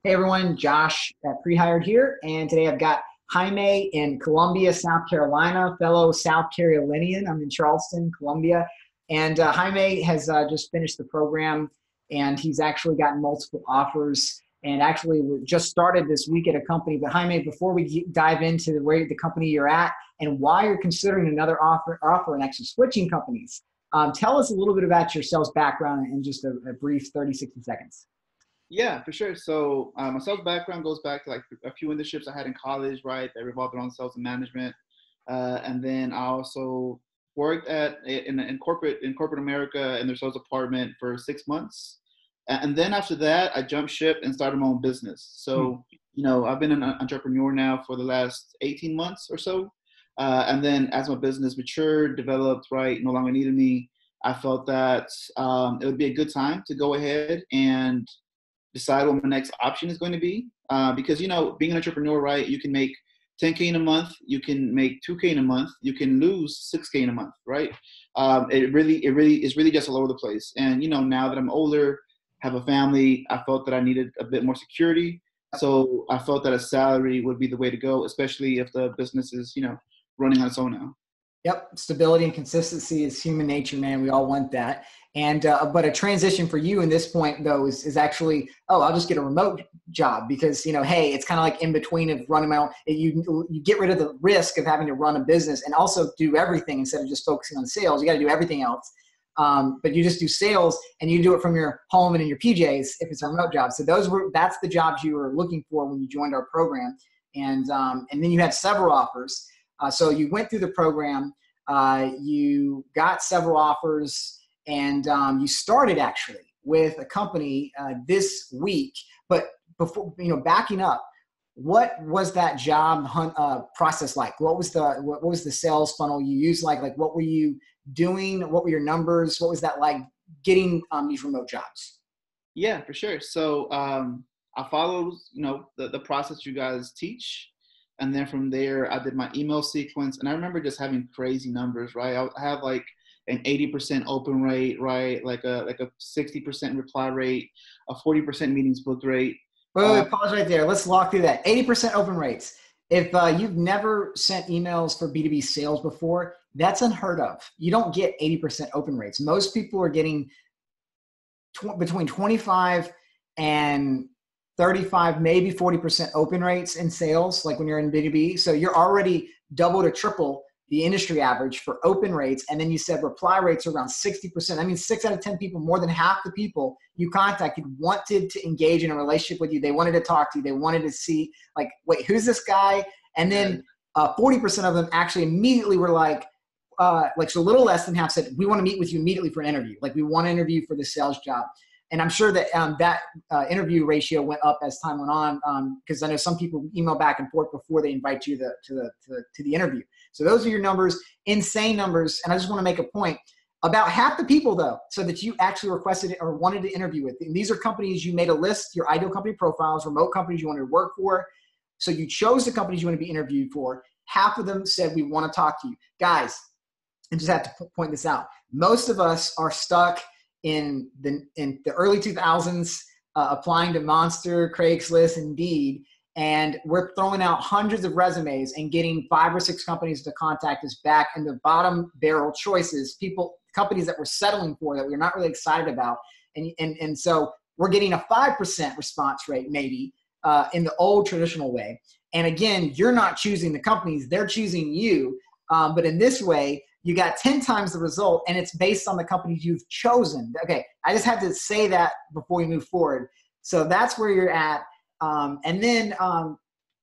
Hey everyone, Josh at Prehired here, and today I've got Jaime in Columbia, South Carolina, fellow South Carolinian. I'm in Charleston, Columbia, and Jaime has just finished the program, and he's actually gotten multiple offers, and actually we just started this week at a company. But Jaime, before we dive into where the company you're at and why you're considering another offer and actually switching companies, tell us a little bit about your sales background in just a brief 30, 60 seconds. Yeah, for sure. So my sales background goes back to like a few internships I had in college, right? That revolved around sales and management. And then I also worked in corporate America in their sales department for 6 months. And then after that, I jumped ship and started my own business. So, I've been an entrepreneur now for the last 18 months or so. And then as my business matured, developed, right, no longer needed me, I felt that it would be a good time to go ahead and decide what my next option is going to be. Because, being an entrepreneur, right, you can make 10K in a month, you can make 2K in a month, you can lose 6K in a month, right? It really is really just all over the place. And, now that I'm older, have a family, I felt that I needed a bit more security. So I felt that a salary would be the way to go, especially if the business is, running on its own now. Yep, stability and consistency is human nature, man. We all want that. And but a transition for you in this point though is actually, I'll just get a remote job because hey, it's kind of like in between of running my own. You get rid of the risk of having to run a business and also do everything instead of just focusing on sales. You got to do everything else. But you just do sales and you do it from your home and in your PJs if it's a remote job. So that's the jobs you were looking for when you joined our program, and then you had several offers. So you went through the program, you got several offers, and you started actually with a company this week. But before, backing up, what was that job hunt process like? What was the sales funnel you used like? Like, what were you doing? What were your numbers? What was that like getting these remote jobs? Yeah, for sure. So I followed, the process you guys teach. And then from there, I did my email sequence. And I remember just having crazy numbers, right? I have like an 80% open rate, right? Like a 60% reply rate, a 40% meetings booked rate. Wait, pause right there. Let's walk through that. 80% open rates. If you've never sent emails for B2B sales before, that's unheard of. You don't get 80% open rates. Most people are getting between 25 and 35, maybe 40% open rates in sales, like when you're in B2B. So you're already double to triple the industry average for open rates. And then you said reply rates are around 60%. That means 6 out of 10 people, more than half the people you contacted wanted to engage in a relationship with you. They wanted to talk to you. They wanted to see, like, wait, who's this guy? And then 40% of them actually immediately were like, so a little less than half said, we want to meet with you immediately for an interview. Like, we want to interview for the sales job. And I'm sure that that interview ratio went up as time went on, because I know some people email back and forth before they invite you to the interview. So those are your numbers, insane numbers. And I just want to make a point about half the people, though, so that you actually requested it or wanted to interview with. And these are companies you made a list, your ideal company profiles, remote companies you wanted to work for. So you chose the companies you want to be interviewed for. Half of them said, we want to talk to you. Guys, I just have to point this out. Most of us are stuck in the early 2000s, applying to Monster, Craigslist, Indeed, and we're throwing out hundreds of resumes and getting 5 or 6 companies to contact us back, and the bottom barrel choices, companies that we're settling for that we're not really excited about, and so we're getting a 5% response rate maybe in the old traditional way. And again, you're not choosing the companies, they're choosing you, but in this way, you got 10 times the result, and it's based on the companies you've chosen. Okay, I just had to say that before we move forward. So that's where you're at. And then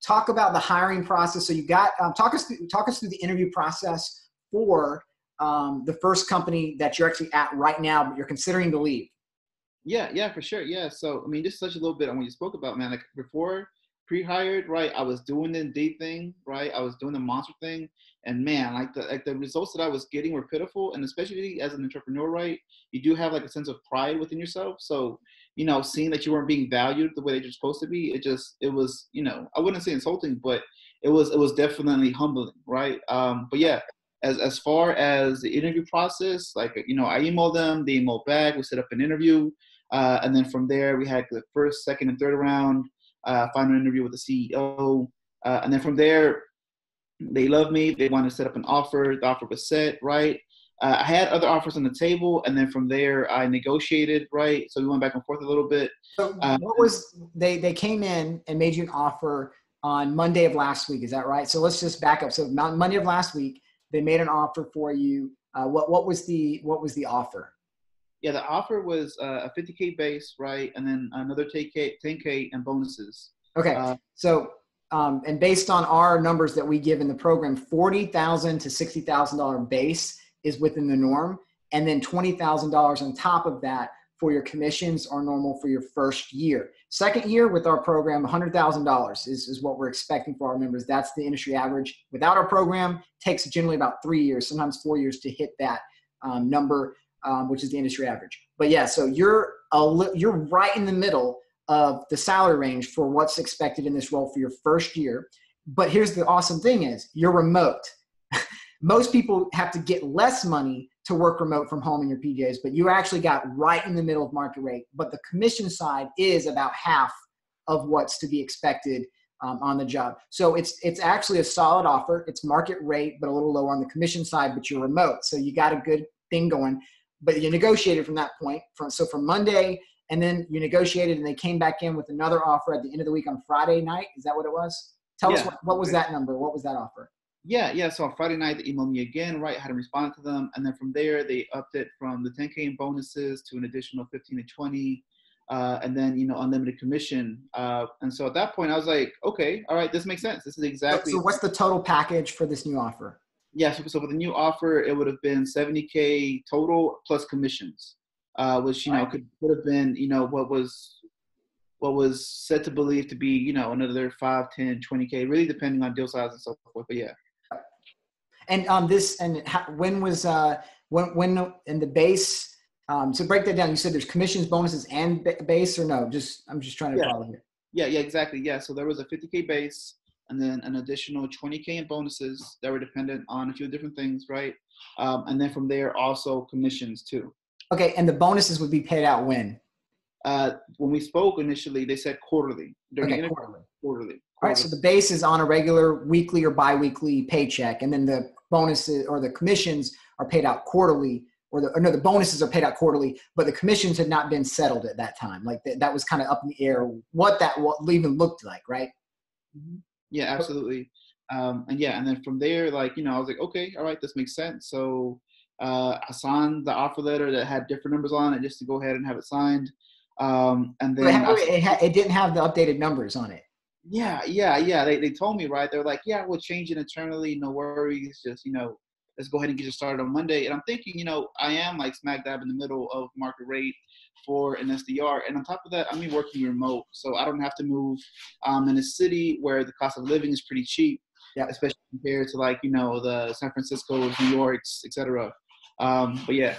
talk about the hiring process. So you got talk us through the interview process for the first company that you're actually at right now, but you're considering to leave. Yeah, for sure. Yeah. So, I mean, just touch a little bit on what you spoke about, man. Like before pre-hired, right, I was doing the Indeed thing, right? I was doing the Monster thing. And man, like the results that I was getting were pitiful. And especially as an entrepreneur, right, you do have like a sense of pride within yourself. So, seeing that you weren't being valued the way that you're supposed to be, it was, I wouldn't say insulting, but it was definitely humbling, right? But yeah, as far as the interview process, like, I emailed them, they emailed back, we set up an interview. And then from there, we had the first, second, and third round. final interview with the CEO. And then from there, they loved me. They wanted to set up an offer. The offer was set, right? I had other offers on the table, and then from there, I negotiated, right? So we went back and forth a little bit. So what was they came in and made you an offer on Monday of last week? Is that right? So let's just back up. So Monday of last week, they made an offer for you. What was the offer? Yeah, the offer was a 50K base, right, and then another 10K and bonuses. Okay, so and based on our numbers that we give in the program, $40,000 to $60,000 base is within the norm, and then $20,000 on top of that for your commissions are normal for your first year. Second year with our program, $100,000 is what we're expecting for our members. That's the industry average. Without our program, it takes generally about 3 years, sometimes 4 years to hit that number, which is the industry average. But yeah, so you're right in the middle of the salary range for what's expected in this role for your first year. But here's the awesome thing is you're remote. Most people have to get less money to work remote from home in your PJs, but you actually got right in the middle of market rate. But the commission side is about half of what's to be expected on the job. So it's actually a solid offer. It's market rate, but a little lower on the commission side, but you're remote. So you got a good thing going, but you negotiated from that point. From Monday, and then you negotiated and they came back in with another offer at the end of the week on Friday night. Is that what it was? Tell us what was that number? What was that offer? Yeah. So on Friday night, they emailed me again, right? I hadn't responded to them. And then from there, they upped it from the 10K in bonuses to an additional 15 to 20. And then, unlimited commission. And so at that point, I was like, okay, all right, this makes sense. This is exactly. So what's the total package for this new offer? Yeah. So with the new offer, it would have been 70K total plus commissions, which, could have been, what was said to believe to be, another 5, 10, 20K, really depending on deal size and so forth. But yeah. And when was when in the base? So break that down. You said there's commissions, bonuses, and base, or no? I'm just trying to follow here. Yeah, exactly. Yeah, so there was a 50K base, and then an additional 20K in bonuses that were dependent on a few different things, right? And then from there, also commissions too. Okay, and the bonuses would be paid out when? When we spoke initially, they said quarterly. Quarterly. All right, so the base is on a regular weekly or biweekly paycheck, and then the bonuses or the commissions are paid out quarterly, the bonuses are paid out quarterly, but the commissions had not been settled at that time. Like that was kind of up in the air what even looked like, right? Mm-hmm. Yeah, absolutely. And then from there, I was like, okay, all right, this makes sense. So I signed the offer letter that had different numbers on it just to go ahead and have it signed. And then it didn't have the updated numbers on it. Yeah. They told me, right. They're like, yeah, we'll change it internally. No worries. Just, let's go ahead and get you started on Monday. And I'm thinking, I am like smack dab in the middle of market rate for an SDR. And on top of that, I'm working remote. So I don't have to move in a city where the cost of living is pretty cheap, especially compared to the San Francisco's, New York's, et cetera. But yeah.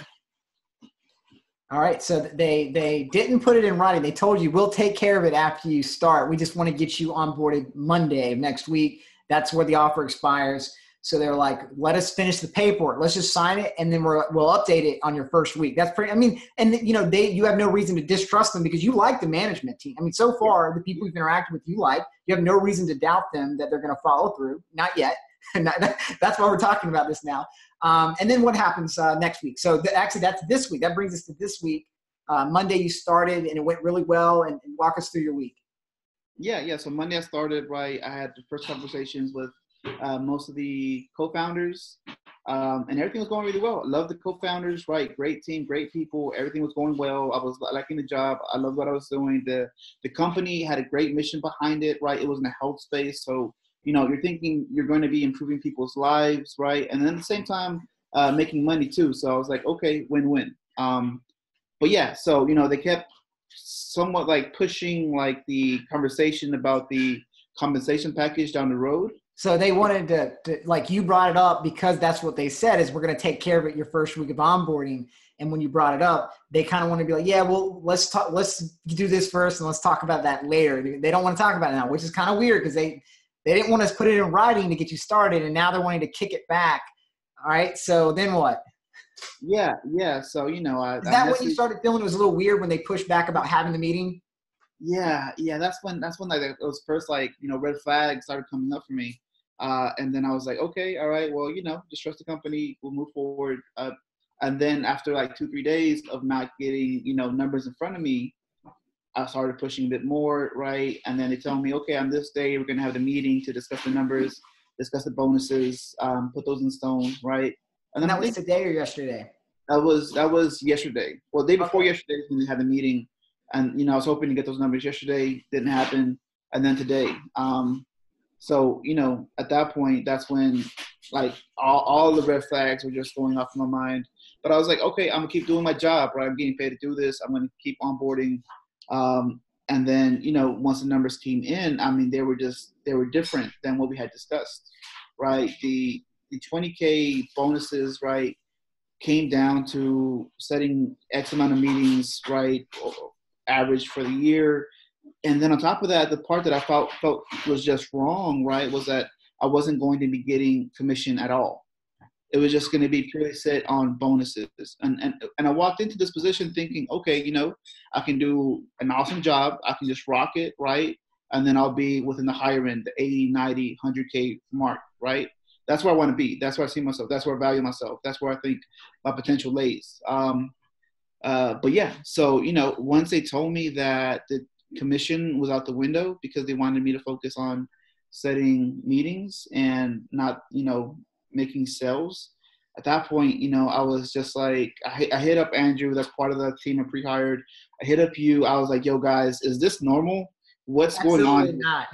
All right, so they didn't put it in writing. They told you, we'll take care of it after you start. We just want to get you onboarded Monday of next week. That's where the offer expires. So they're like, let us finish the paperwork. Let's just sign it, and then we'll update it on your first week. That's pretty. You have no reason to distrust them because you like the management team. So far, the people you've interacted with, you have no reason to doubt them that they're going to follow through. Not yet. That's why we're talking about this now. And then what happens next week? So actually, that's this week. That brings us to this week. Monday you started, and it went really well. And walk us through your week. Yeah. So Monday I started, right. I had the first conversations with most of the co-founders, and everything was going really well. I love the co-founders, right? Great team, great people. Everything was going well. I was liking the job. I loved what I was doing. The company had a great mission behind it, right? It was in a health space, so you're thinking you're going to be improving people's lives, right? And then at the same time, making money too. So I was like, okay, win-win. But yeah, so, they kept somewhat pushing the conversation about the compensation package down the road. So they wanted to you brought it up because that's what they said is we're going to take care of it your first week of onboarding. And when you brought it up, they kind of want to be like, yeah, well, let's do this first and let's talk about that later. They don't want to talk about it now, which is kind of weird because they didn't want us to put it in writing to get you started, and now they're wanting to kick it back. All right, so then what? Yeah. So, is that when you started feeling it was a little weird when they pushed back about having the meeting? Yeah. That's when like those first like, red flags started coming up for me. And then I was like, okay, all right, well, just trust the company. We'll move forward. And then after like 2-3 days of not getting, numbers in front of me, I started pushing a bit more, right? And then they tell me, okay, on this day, we're going to have the meeting to discuss the numbers, discuss the bonuses, put those in stone, right? And And then that I'm was thinking today or yesterday? that was yesterday. Well, the day before Okay. yesterday when we had the meeting, and I was hoping to get those numbers yesterday, didn't happen, and then today. So at that point, that's when like all the red flags were just going off in my mind. But I was like, okay, I'm gonna keep doing my job, right? I'm getting paid to do this. I'm gonna keep onboarding. And then once the numbers came in, I mean, they were different than what we had discussed, right? The 20K bonuses, right, came down to setting X amount of meetings, right, average for the year. And then on top of that, the part that I felt was just wrong, right, was that I wasn't going to be getting commission at all. It was just going to be purely set on bonuses. And I walked into this position thinking, okay, I can do an awesome job. I can just rock it, right? And then I'll be within the higher end, the 80, 90, 100K mark, right? That's where I want to be. That's where I see myself. That's where I value myself. That's where I think my potential lays. But yeah, so, once they told me that the commission was out the window because they wanted me to focus on setting meetings and not, making sales. At that point, I was just like, I hit up Andrew, that's part of the team I pre-hired. I hit up you. I was like, yo, guys, is this normal? What's going on Absolutely here? not.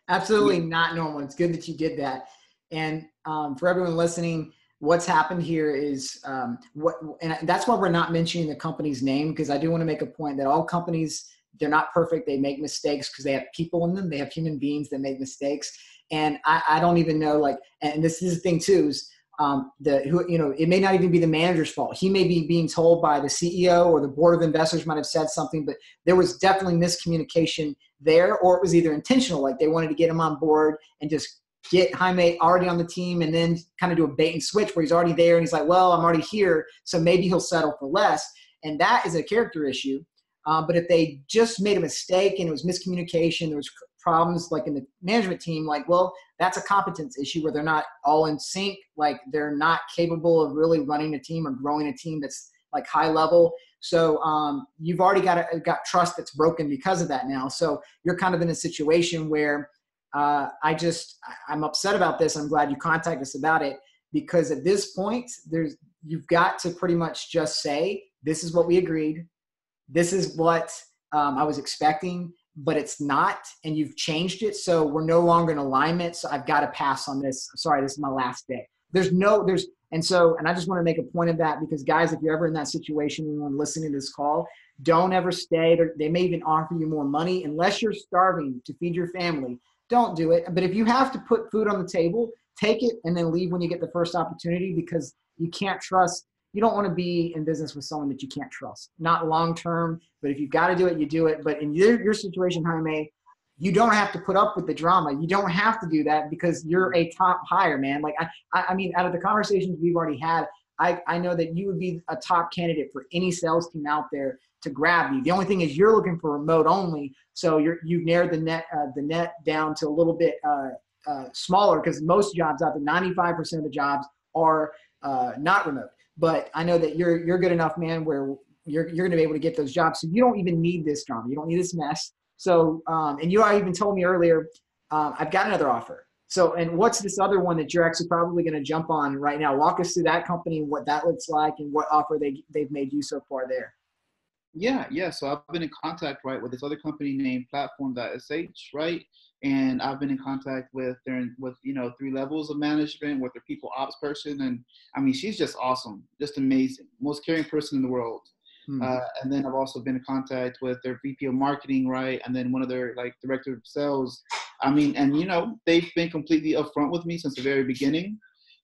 Absolutely Yeah. not normal. It's good that you did that. And for everyone listening, what's happened here is and that's why we're not mentioning the company's name, because I do want to make a point that all companies, they're not perfect. They make mistakes because they have people in them. They have human beings that make mistakes. And I don't even know, like, and this is the thing too, is it may not even be the manager's fault. He may be being told by the CEO or the board of investors might have said something, but there was definitely miscommunication there, or it was either intentional, like they wanted to get him on board and just get Jaime already on the team and then kind of do a bait and switch where he's already there and he's like, well, I'm already here, so maybe he'll settle for less. And that is a character issue. But if they just made a mistake and it was miscommunication, there was problems like in the management team, like, well, that's a competence issue where they're not all in sync. Like they're not capable of really running a team or growing a team that's like high level. So you've already got trust that's broken because of that now. So you're kind of in a situation where I'm upset about this. I'm glad you contacted us about it, because at this point you've got to pretty much just say, this is what we agreed. This is what I was expecting, but it's not, and you've changed it. So we're no longer in alignment. So I've got to pass on this. Sorry, this is my last day. And I just want to make a point of that, because guys, if you're ever in that situation, anyone listening to this call, don't ever stay. They may even offer you more money unless you're starving to feed your family. Don't do it. But if you have to put food on the table, take it and then leave when you get the first opportunity, because you can't trust. You don't want to be in business with someone that you can't trust. Not long-term, but if you've got to do it, you do it. But in your situation, Jaime, you don't have to put up with the drama. You don't have to do that because you're a top hire, man. Like, I mean, out of the conversations we've already had, I know that you would be a top candidate for any sales team out there to grab you. The only thing is you're looking for remote only. So you've narrowed the net down to a little bit smaller, because most jobs out there, 95% of the jobs are not remote. But I know that you're good enough, man, where you're going to be able to get those jobs. So you don't even need this drama. You don't need this mess. So, and you even told me earlier, I've got another offer. So, and what's this other one that you're actually probably going to jump on right now? Walk us through that company and what that looks like and what offer they've made you so far there. Yeah. So I've been in contact, right, with this other company named Platform.sh, right? And I've been in contact with 3 levels of management, with their people ops person. And I mean, she's just awesome, just amazing, most caring person in the world. And then I've also been in contact with their VP of marketing, right? And then one of their like director of sales. I mean, and they've been completely upfront with me since the very beginning.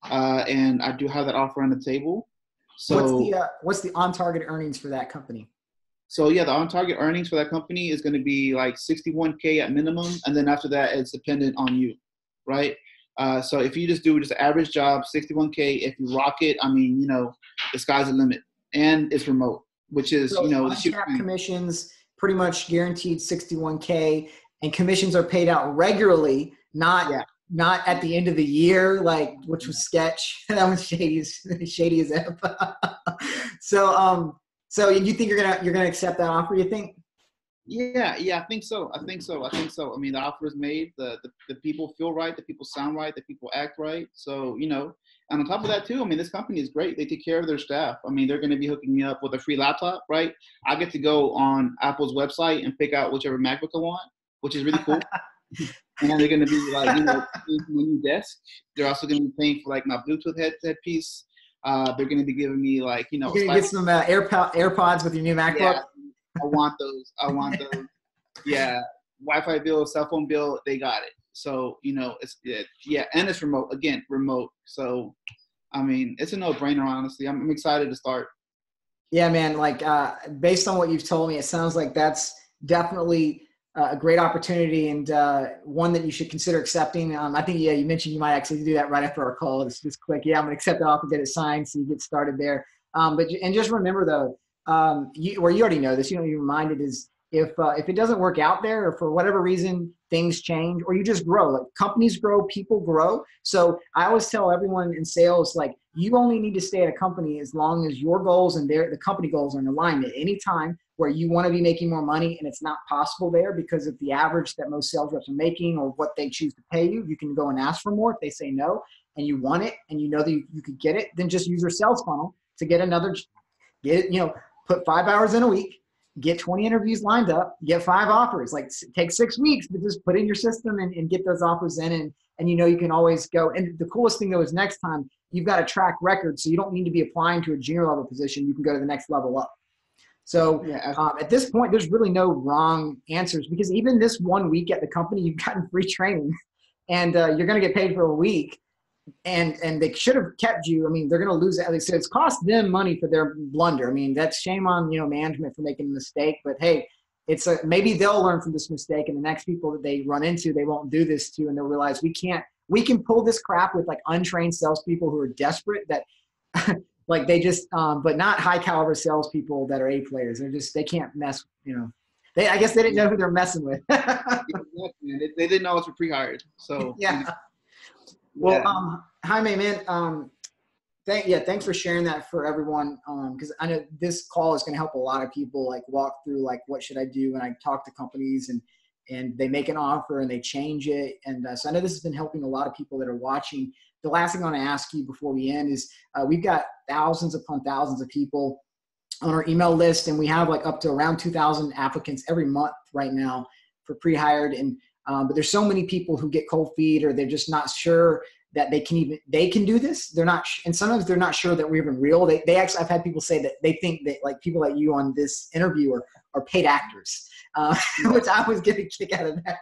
And I do have that offer on the table. So what's the on target earnings for that company? So yeah, the on-target earnings for that company is going to be like 61K at minimum, and then after that, it's dependent on you, right? So if you just do an average job, 61K. If you rock it, I mean, the sky's the limit, and it's remote, which is So the uncapped commissions pretty much guaranteed 61K, and commissions are paid out regularly, not at the end of the year, like, which was sketch. That was shady as F. So you think you're gonna accept that offer? You think? Yeah, I think so. I mean, the offer is made. The people feel right. The people sound right. The people act right. So, and on top of that too, I mean, this company is great. They take care of their staff. I mean, they're going to be hooking me up with a free laptop, right? I get to go on Apple's website and pick out whichever MacBook I want, which is really cool. And they're going to be like, a new desk. They're also going to be paying for like my Bluetooth headpiece. They're going to be giving me like, You're going to get some AirPods with your new MacBook. Yeah, I want those. Yeah. Wi-Fi bill, cell phone bill, they got it. So, and it's remote. Again, remote. So, I mean, it's a no-brainer, honestly. I'm excited to start. Yeah, man. Like, based on what you've told me, it sounds like that's definitely a great opportunity, and one that you should consider accepting. I think, you mentioned you might actually do that right after our call. Just click, I'm going to accept the offer, get it signed, so you get started there. But just remember though, you already know this, you be reminded, is if it doesn't work out there, or for whatever reason things change, or you just grow, like companies grow, people grow. So I always tell everyone in sales, like, you only need to stay at a company as long as your goals and the company goals are in alignment. Any time where you want to be making more money and it's not possible there because of the average that most sales reps are making or what they choose to pay you, you can go and ask for more. If they say no and you want it and you know that you could get it, then just use your sales funnel to get put 5 hours in a week, get 20 interviews lined up, get 5 offers. Like, take 6 weeks to just put in your system and get those offers in, and you can always go. And the coolest thing though is next time you've got a track record, so you don't need to be applying to a junior level position. You can go to the next level up. So at this point, there's really no wrong answers, because even this 1 week at the company, you've gotten free training, and you're going to get paid for a week. And they should have kept you. I mean, they're going to lose it. So it's cost them money for their blunder. I mean, that's shame on management for making a mistake. But hey, maybe they'll learn from this mistake, and the next people that they run into, they won't do this to, and they'll realize we can pull this crap with like untrained salespeople who are desperate that like they just but not high caliber salespeople that are A players. They can't mess. I guess they didn't know who they're messing with. They didn't know it was for pre-hired. So yeah. Well, Jaime, man, thanks for sharing that for everyone. Because I know this call is going to help a lot of people, like, walk through, like, what should I do when I talk to companies and they make an offer and they change it. And so I know this has been helping a lot of people that are watching. The last thing I want to ask you before we end is we've got thousands upon thousands of people on our email list, and we have like up to around 2,000 applicants every month right now for pre-hired. And but there's so many people who get cold feet, or they're just not sure that they can do this. They're not, and sometimes they're not sure that we're even real. They actually, I've had people say that they think that, like, people like you on this interview are paid actors, which I was getting a kick out of that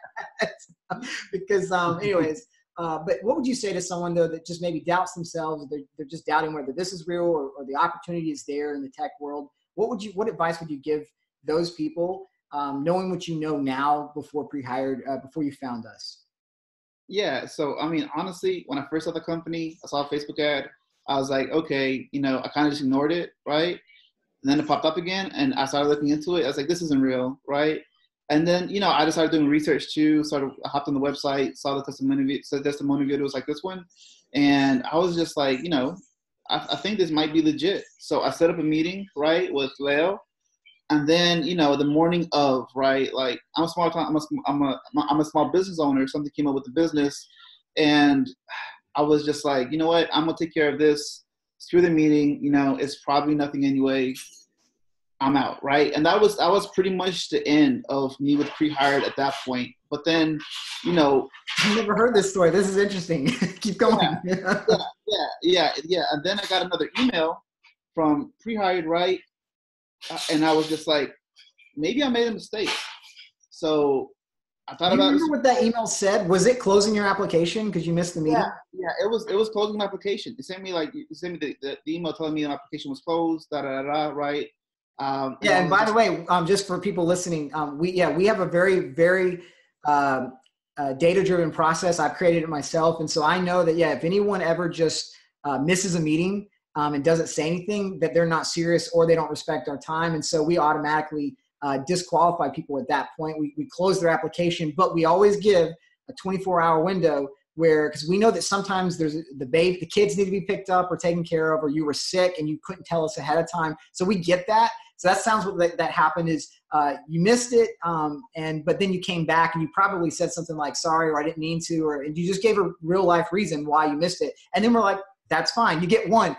because anyways. But what would you say to someone though that just maybe doubts themselves? They're just doubting whether this is real or the opportunity is there in the tech world. What advice would you give those people, knowing what you know now before pre-hired, before you found us? Yeah. So, I mean, honestly, when I first saw the company, I saw a Facebook ad. I was like, okay, I kind of just ignored it, right? And then it popped up again, and I started looking into it. I was like, this isn't real, right? And then, I just started doing research too. I hopped on the website, saw the testimony videos like this one. And I was just like, I think this might be legit. So I set up a meeting, right, with Leo. And then, the morning of, right, like, I'm a small business owner. Something came up with the business. And I was just like, you know what, I'm going to take care of this. Screw the meeting. It's probably nothing anyway. I'm out, right? And that was pretty much the end of me with pre-hired at that point. But then, I've never heard this story. This is interesting. Keep going. Yeah. And then I got another email from pre-hired, right? And I was just like, maybe I made a mistake. So I thought about it. Remember what that email said? Was it closing your application because you missed the meeting? Yeah, it was closing my application. It sent me the email telling me the application was closed, right? And by the way, just for people listening, we have a very, very data-driven process. I've created it myself. And so I know that, if anyone ever just misses a meeting and doesn't say anything, that they're not serious or they don't respect our time. And so we automatically disqualify people at that point. We close their application, but we always give a 24-hour window where, because we know that sometimes there's the kids need to be picked up or taken care of, or you were sick and you couldn't tell us ahead of time. So we get that. So that sounds what that happened is you missed it, but then you came back and you probably said something like sorry, or I didn't mean to, or and you just gave a real life reason why you missed it. And then we're like, that's fine. You get one.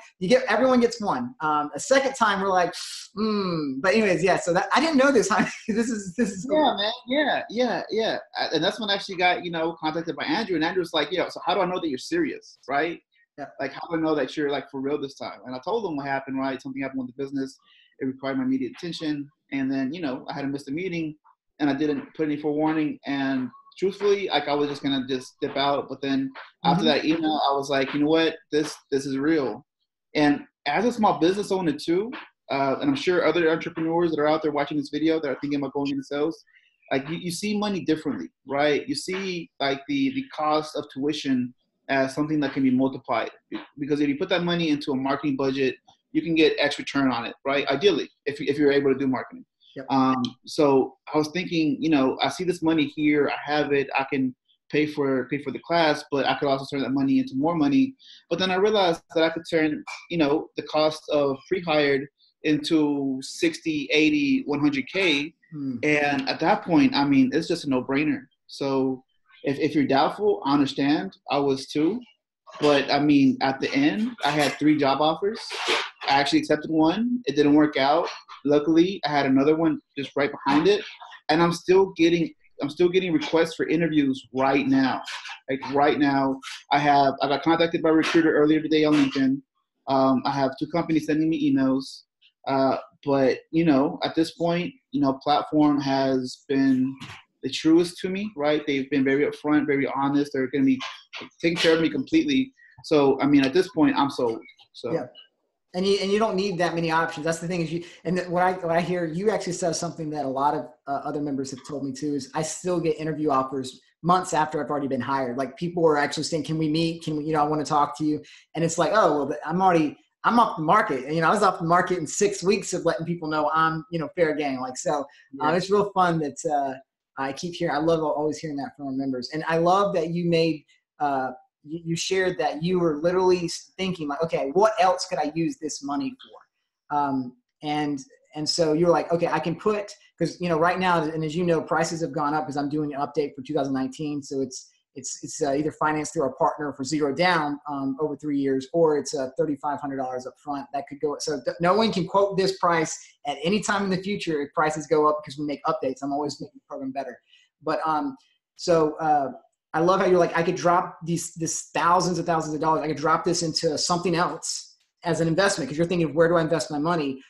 Everyone gets one. A second time we're like, But anyways, yeah. So that I didn't know this. This is. Yeah, man. Yeah. And that's when I actually got contacted by Andrew, and Andrew was like, so how do I know that you're serious, right? Yeah. Like, how do I know that you're like for real this time? And I told him what happened, right? Something happened with the business. It required my immediate attention, and then I had to miss the meeting, and I didn't put any forewarning. And truthfully, like I was just gonna just dip out. But then after that email, I was like, you know what, this is real. And as a small business owner too, and I'm sure other entrepreneurs that are out there watching this video that are thinking about going into sales, like you see money differently, right? You see like the cost of tuition as something that can be multiplied, because if you put that money into a marketing budget, you can get X return on it, right? Ideally, if you're able to do marketing. Yep. So I was thinking, I see this money here, I have it, I can pay for the class, but I could also turn that money into more money. But then I realized that I could turn, the cost of pre-hired into 60, 80, 100K. And at that point, I mean, it's just a no-brainer. So if you're doubtful, I understand. I was too. But I mean, at the end, I had 3 job offers. I actually accepted one. It didn't work out. Luckily, I had another one just right behind it, and I'm still getting requests for interviews right now. Like right now, I got contacted by a recruiter earlier today on LinkedIn. I have 2 companies sending me emails. But at this point, platform has been the truest to me, right? They've been very upfront, very honest. They're going to be taking care of me completely. So, I mean, at this point, I'm sold. So. Yeah. And you don't need that many options. That's the thing is what I hear, you actually said something that a lot of other members have told me too, is I still get interview offers months after I've already been hired. Like people are actually saying, can we meet? Can we, I want to talk to you. And it's like, oh, well, I'm off the market. And, I was off the market in 6 weeks of letting people know I'm, fair game. Like, so it's real fun that I keep hearing. I love always hearing that from our members. And I love that you made, you shared that you were literally thinking like, okay, what else could I use this money for? And so you're like, okay, I can put, because, right now, and as you know, prices have gone up because I'm doing an update for 2019. So it's either financed through our partner for 0 down over 3 years, or it's $3,500 up front. That could go. So no one can quote this price at any time in the future if prices go up, because we make updates. I'm always making the program better. But I love how you're like, I could drop this thousands of dollars. I could drop this into something else as an investment, because you're thinking, where do I invest my money?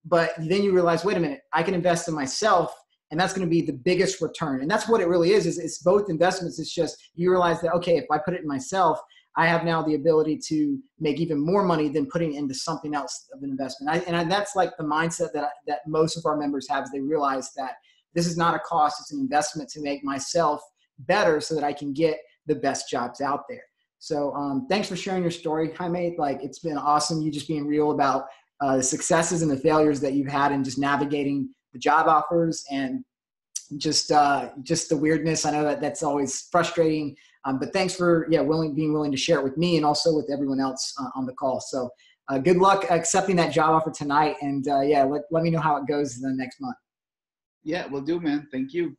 But then you realize, wait a minute, I can invest in myself, and that's going to be the biggest return. And that's what it really is it's both investments. It's just you realize that, okay, if I put it in myself, I have now the ability to make even more money than putting it into something else of an investment. That's like the mindset that most of our members have, is they realize that this is not a cost, it's an investment to make myself better so that I can get the best jobs out there. So thanks for sharing your story, Jaime. Like, it's been awesome, you just being real about the successes and the failures that you've had in just navigating the job offers, and just the weirdness. I know that's always frustrating, but thanks for being willing to share it with me and also with everyone else on the call. So good luck accepting that job offer tonight, and let me know how it goes in the next month. Yeah, will do, man. Thank you.